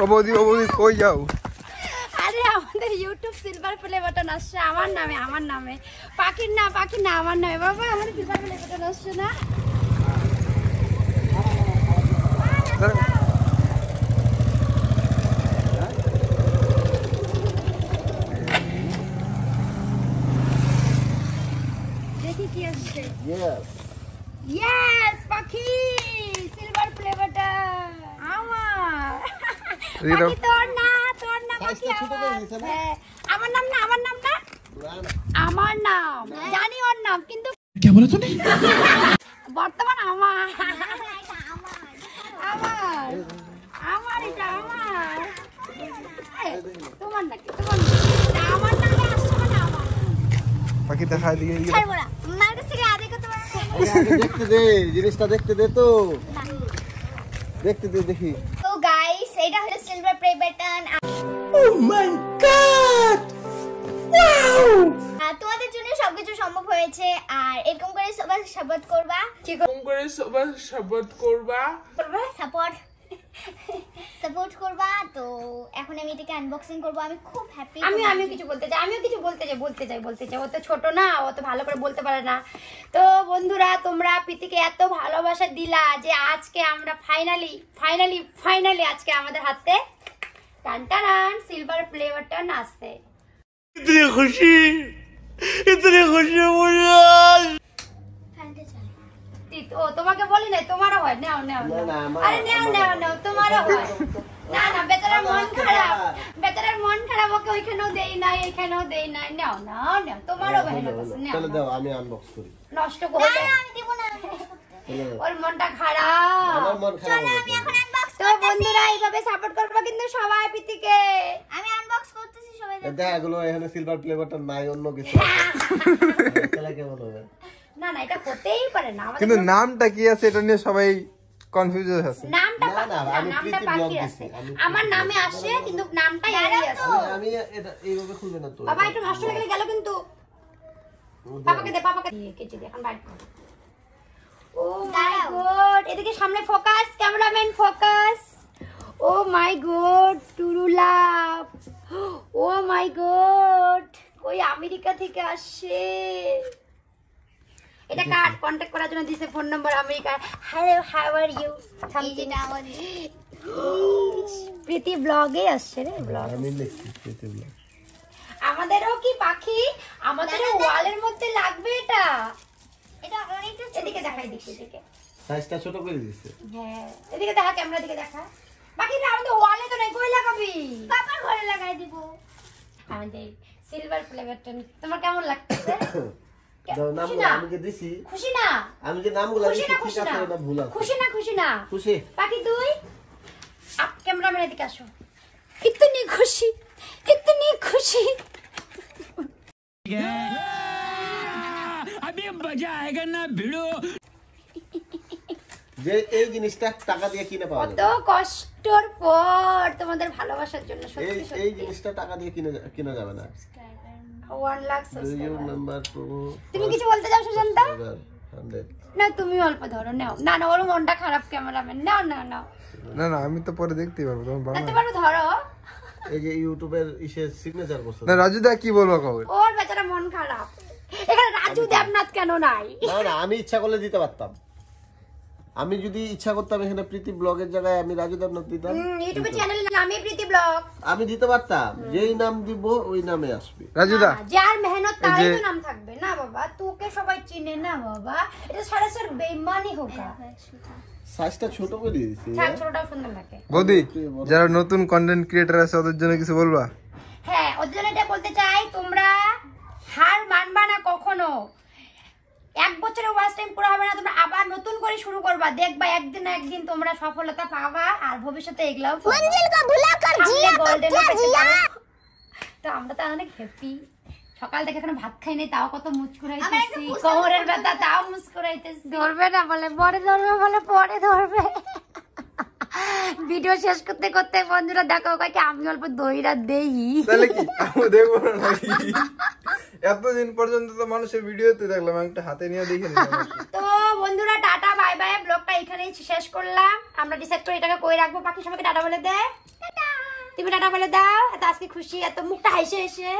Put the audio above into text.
ও বৌদি কই যাও? আরে আমাদের ইউটিউব সিলভার প্লে বাটন আসছে আমার নামে পাখির না আমার নামে। বাবা আমাদের সিলভার প্লে বাটন আসছে না। দেখি কি আসছে। ইয়েস পাখি সিলভার প্লে বাটন আমার। পাখি তোর না পাখি আমার নাম না আমার নাম জানি ওর নাম কিন্তু क्या बोला तूने? বর্তমান আমার এটা আমার তোমার নাকি আমার নামে আসছে মানে আমার পাখি দেখা দিয়ে ছাড়বো না মার কাছে গিয়ে আগে কত দেখতে দে জিনিসটা দেখতে দে তো দেখতে দে দেখি। তো গাইস এটা হলো silver play button. Oh my God! Wow! তোমাদের জন্য সবকিছু সম্ভব হয়েছে আর এরকম করে সবাই সাপোর্ট করবা সাপোর্ট করবা। তো এখন আমি এটাকে আনবক্সিং করব। আমি খুব হ্যাপি। আমিও কিছু বলতে চাই ও তো ছোট না, ও তো ভালো করে বলতে পারে না। তো বন্ধুরা তোমরা প্রীতিকে এত ভালোবাসা দিলা যে আজকে আমরা ফাইনালি আজকে আমাদের হাতে টানটান সিলভার প্লে বাটন আসছে। इतनी खुशी मुझे ও তোমাকে বলি নাই তোমারও হয় নাও আরে নাও তোমারও হয় না বেচারার মন খারাপ ওকে ওইখানেও দেই নাই এখানেও দেই নাই নাও তোমারও মেহনত আছে নাও চলো দাও আমি আনবক্স করি। নষ্ট করবে না আমি দেব না ওর মনটা খারাপ। আমার মন খারাপ চলো আমি এখন আনবক্স তো বন্ধুরা এইভাবে সাপোর্ট করবে কিন্তু সবাই প্রীতিকে। আমি আনবক্স করতেছি সবাই দেখ এগুলো এখানে সিলভার প্লে বাটন নাই অন্য কিছু খেলা কেমন হবে? না এটা হতেই পারে না। কিন্তু নামটা কি আছে এটা নিয়ে সবাই কনফিউজ আছে। নামটা আমি প্রীতি ব্লগ দিছি আমার নামে আসে কিন্তু নামটা এরই আছে। আমি এটা এইভাবে খুলবে না তো বাবা একটু নষ্ট হয়ে গেল কিন্তু পাপাকে দিয়ে কেচে দে এখন বাইরে কর। ও মাই গড এদিকে সামনে focus cameraman focus. Oh my god টুরুলা ও মাই গড ওই আমেরিকা থেকে আসছে। এটা কার্ড কন্টাক্ট করার জন্য দিছে ফোন নাম্বার আমেরিকার। Hello how are you something Priti ব্লগে আসছে রে ব্লগ। আমি লিখছি প্রীতি ব্লগ। আমাদেরও কি পাখি আমাদেরও ওয়ালের মধ্যে লাগবে এটা অনেকটা এদিকে দেখাই এদিকে সাইজটা ছোট করে দিয়েছে। হ্যাঁ এদিকে দেখা ক্যামেরা দিকে দেখা বাকিটা আমাদের ওয়ালে তো নাই কই লাগাবি পাপার ঘরে লাগাই দিব। আমাদের সিলভার প্লে বাটন তোমার কেমন লাগতেছে? দাও নাম আমি যে দিছি খুশি না? আমি যে নামগুলো দিছি ঠিক আছে না ভুল আছে? খুশি না খুশি বাকি তুই আপ ক্যামেরাম্যান এদিকে আসো। ইতনি খুশি अभी मजा आएगा ना भिड़ो। যে এই জিনিসটা টাকা দিয়ে কিনে পাওয়া কত যাবে। কষ্টর পর তোমাদের ভালোবাসার জন্য এই জিনিসটা টাকা দিয়ে কিনা যাবে না। 1 লাখ সাবস্ক্রাইবার নাম্বার তুমি কিছু বলতে চাও সুজান্তা? 100 না তুমি অল্প ধরো নাও না ওর মনটা খারাপ ক্যামেরাম্যান নাও না আমি তো পরে দেখতেই পারবো তোমার বাবা। না পারো ধরো এই যে ইউটিউবের সিগনেচার করছে না রাজু দা কি বলবো খবর? ওর বেচারা মন খারাপ। এখানে রাজু দেবনাথ কেন নাই? না আমি ইচ্ছা করলে দিতে পারতাম। আমি যদি ইচ্ছা করতাম এখানে প্রীতি ব্লগের জায়গায় আমি রাজু দেবনাথ দিতাম। ইউটিউব চ্যানেলের নামই প্রীতি ব্লগ আমি দিতে পারতাম। যেই নাম দিব ওই নামে আসবে। রাজু দা যার মেহনত তারই তো নাম থাকবে না বাবা। তোকে সবাই চিনে না বাবা। এটা সরাসর বেঈমানি হোগা। সাইজটা ছোট করে দিয়েছি। হ্যাঁ ছোটটাও সুন্দর লাগে। বৌদি যারা নতুন কন্টেন্ট ক্রিয়েটর আছে ওদের জন্য কিছু বলবা? হ্যাঁ ওদের জন্য এটা বলতে চাই তোমরা হার মানবা না কখনো। 1 বছরের ওয়াচ টাইম পুরো হবে না, তোমরা আবার নতুন করে শুরু করবা। দেখবা একদিন না একদিন তোমরা সফলতা পাবা আর ভবিষ্যতে এগলাও মঞ্জিল কা ভুলা কর জিয়া তো আমরা তো অনেক হ্যাপি। সকাল থেকে এখনো ভাত খাই নাই তাও কত মুচকুরাইতেছি, কোমরের ব্যথা তাও মুচকুরাইতেছি। ধরবে না বলে পরে ধরবে ভিডিও শেষ করতে করতে বন্ধুরা দেখো কাকে আমি অল্প দইরা দেই তাহলে কি আমি দেখবো না নাকি? এতদিন পর্যন্ত তো মানুষের ভিডিওতে দেখলাম একটা হাতে নিয়ে দেখে নিলাম। তো বন্ধুরা টাটা বাই বাই। ব্লগটা এখানেই শেষ করলাম। আমরা ডিসাইড করে এটাকে কই রাখবো। বাকি সবাইকে টাটা বলে দে। টাটা। তুমি টাটা বলে দাও, এত আজকে খুশি, এত মুখটা হেসে হেসে।